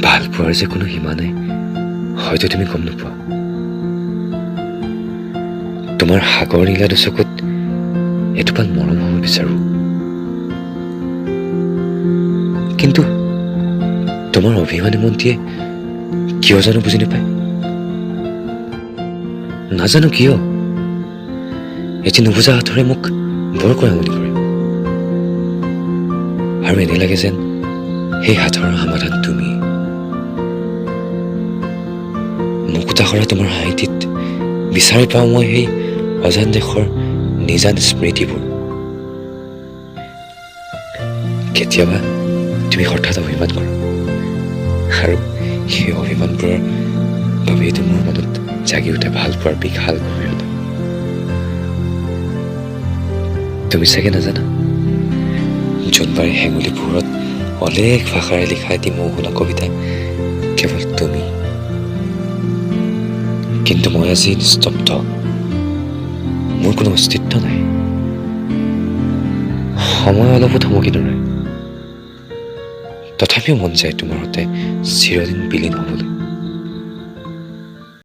ভাল পোৱাৰ যে কোনো সীমা নাই হয়তো তুমি গম নোপোৱা। তোমাৰ সাগৰ নীলা দুচকুত এটোপাল মৰম হ'ব বিচাৰো, কিন্তু তোমাৰ অভিমানী মনটিয়ে কিয় জানো বুজি নাপায়। নাজানো কিয় এটি নুবুজা হাতৰে মোক বৰকৈ আমনি কৰে, আৰু এনে লাগে যেন সেই হাতৰ সমাধান তুমি। মুকুতা কৰা তোমাৰ হাঁহিটিত বিচাৰি পাওঁ মই সেই অজান দেশৰ নিজান স্মৃতিবোৰ। কেতিয়াবা তুমি হঠাৎ অভিমান কৰা, আৰু সেই অভিমানবোৰৰ বাবেইতো মোৰ মনত জাগি উঠে ভাল পোৱাৰ বিশাল গভীৰতা। তুমি চাগে নাজানা, জোনবাৰী হেঙুলি পোহৰত অলেখ ভাষাৰে লিখা এটি মৌশুনা কবিতা কেৱল তুমি। কিন্তু মই আজি নিস্তব্ধ, মোৰ কোনো অস্তিত্ব নাই। সময় অলপো থমকি নৰয়, তথাপিও মন যায় তোমাৰ সৈতে চিৰদিন বিলীন হ'বলৈ।